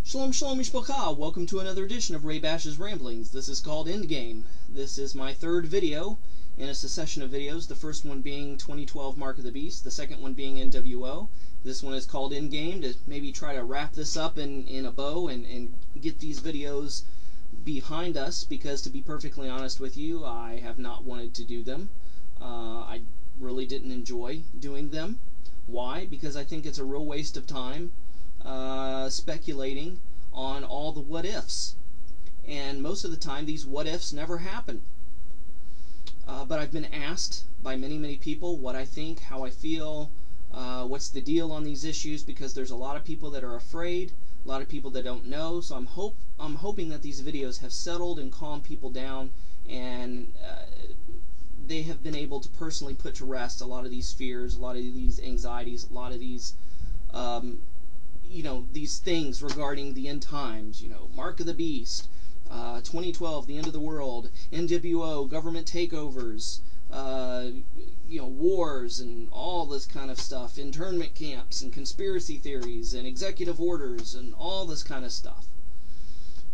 Shalom Shalom Mishpacha, welcome to another edition of Ray Bash's Ramblings. This is called Endgame. This is my third video in a succession of videos, the first one being 2012 Mark of the Beast, the second one being NWO. This one is called Endgame, to maybe try to wrap this up in a bow and get these videos behind us, because to be perfectly honest with you, I have not wanted to do them. I really didn't enjoy doing them. Why? Because I think it's a real waste of time speculating on all the what-ifs. And most of the time, these what-ifs never happen. But I've been asked by many people what I think, how I feel, what's the deal on these issues, because there's a lot of people that are afraid, a lot of people that don't know. So I'm hoping that these videos have settled and calmed people down, and they have been able to personally put to rest a lot of these fears, a lot of these anxieties, a lot of these these things regarding the end times, Mark of the Beast, 2012, the end of the world, NWO, government takeovers, wars and all this kind of stuff, internment camps and conspiracy theories and executive orders and all this kind of stuff.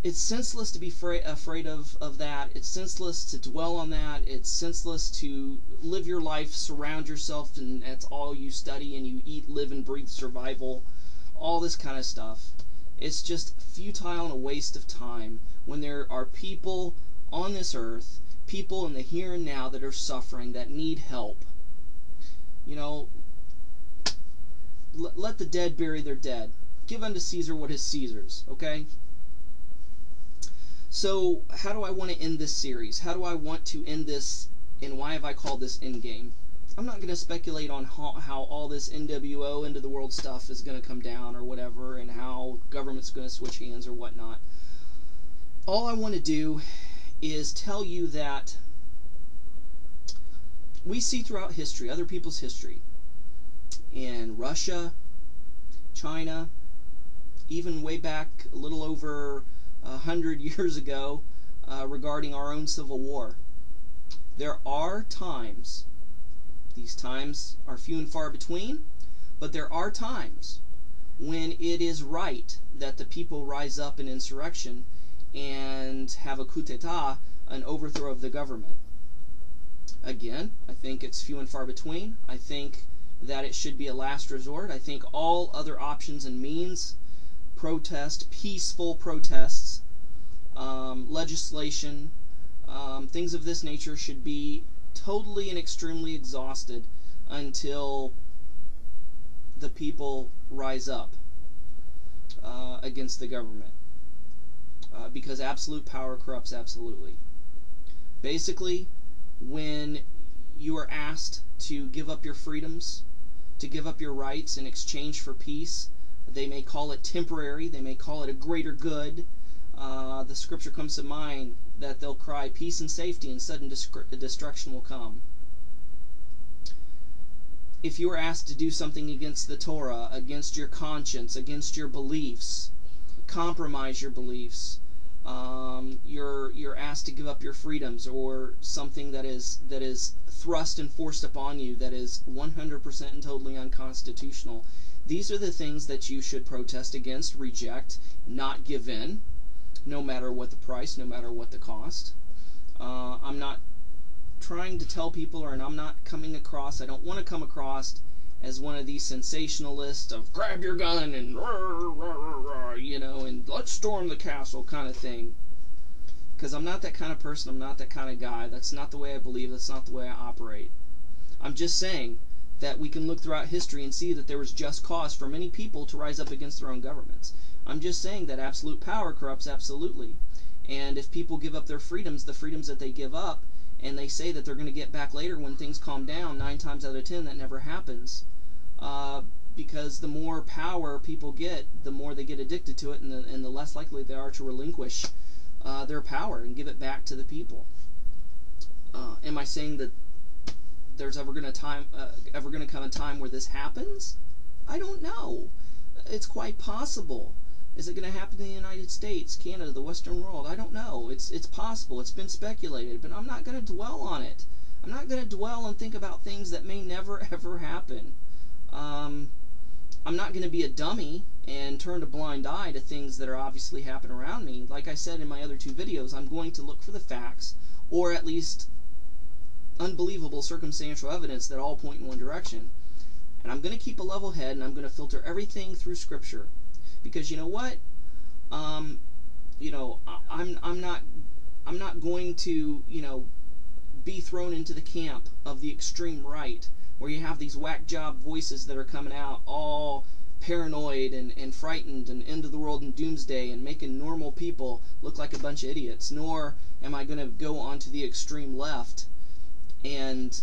It's senseless to be afraid of that. It's senseless to dwell on that. It's senseless to live your life, surround yourself, and that's all you study, and you eat, live, and breathe survival. All this kind of stuff. It's just futile and a waste of time when there are people on this earth, people in the here and now that are suffering, that need help. Let the dead bury their dead. Give unto Caesar what is Caesar's, okay? So, how do I want to end this series? How do I want to end this, and why have I called this Endgame? I'm not going to speculate on how all this NWO, end of the world stuff is going to come down or whatever, and how government's going to switch hands or whatnot. All I want to do is tell you that we see throughout history, other people's history, in Russia, China, even way back a little over 100 years ago, regarding our own Civil War. There are times, these times are few and far between, but there are times when it is right that the people rise up in insurrection and have a coup d'etat, an overthrow of the government. Again, I think it's few and far between. I think that it should be a last resort. I think all other options and means, protest, peaceful protests, legislation, things of this nature should be totally and extremely exhausted until the people rise up against the government, because absolute power corrupts absolutely. Basically, when you are asked to give up your freedoms, to give up your rights in exchange for peace, they may call it temporary, they may call it a greater good. The scripture comes to mind that they'll cry peace and safety, and sudden destruction will come. If you are asked to do something against the Torah, against your conscience, against your beliefs, compromise your beliefs, you're asked to give up your freedoms, or something that is thrust and forced upon you that is 100% and totally unconstitutional. These are the things that you should protest against, reject, not give in, no matter what the price, no matter what the cost. I'm not trying to tell people, and I'm not coming across, I don't want to come across as one of these sensationalists of grab your gun and and let's storm the castle kind of thing. Because I'm not that kind of person, I'm not that kind of guy. That's not the way I believe, that's not the way I operate. I'm just saying that we can look throughout history and see that there was just cause for many people to rise up against their own governments. I'm just saying that absolute power corrupts absolutely. And if people give up their freedoms, the freedoms that they give up, and they say that they're going to get back later when things calm down, 9 times out of 10 that never happens. Because the more power people get, the more they get addicted to it, and the less likely they are to relinquish their power and give it back to the people. Am I saying that there's ever going to come a time where this happens? I don't know. It's quite possible. Is it going to happen in the United States, Canada, the Western world? I don't know. It's possible. It's been speculated, but I'm not going to dwell on it. I'm not going to dwell and think about things that may never ever happen. I'm not going to be a dummy and turned a blind eye to things that are obviously happening around me, like I said in my other 2 videos, I'm going to look for the facts, or at least unbelievable circumstantial evidence that all point in one direction. And I'm going to keep a level head, and I'm going to filter everything through Scripture, because you know what? You know, I'm not going to, you know, be thrown into the camp of the extreme right, where you have these whack job voices that are coming out all paranoid and frightened and end of the world and doomsday and making normal people look like a bunch of idiots. Nor am I going to go onto the extreme left and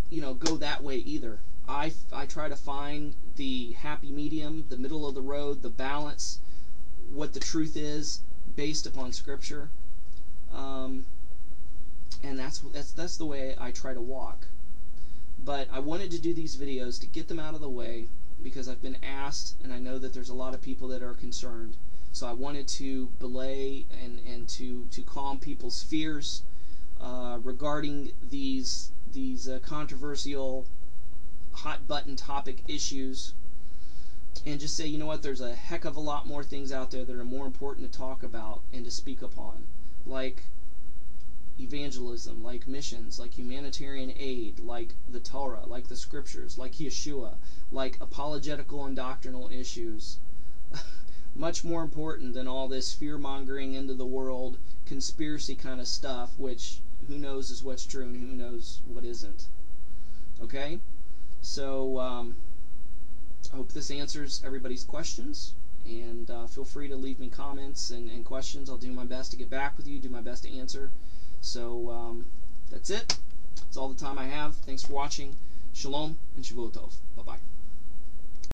you know, go that way either. I try to find the happy medium, the middle of the road, the balance, what the truth is based upon Scripture, and that's the way I try to walk. But I wanted to do these videos to get them out of the way, because I've been asked, and I know that there's a lot of people that are concerned. So I wanted to belay and to calm people's fears regarding these controversial, hot button topic issues, and just say, you know what, there's a heck of a lot more things out there that are more important to talk about and to speak upon, like evangelism, like missions, like humanitarian aid, like the Torah, like the Scriptures, like Yeshua, like apologetical and doctrinal issues. Much more important than all this fear-mongering, end of the world, conspiracy kind of stuff, which who knows is what's true and who knows what isn't. Okay? So, I hope this answers everybody's questions, and feel free to leave me comments and questions. I'll do my best to get back with you, do my best to answer. So, that's it. That's all the time I have. Thanks for watching. Shalom and Shavuot Tov. Bye-bye.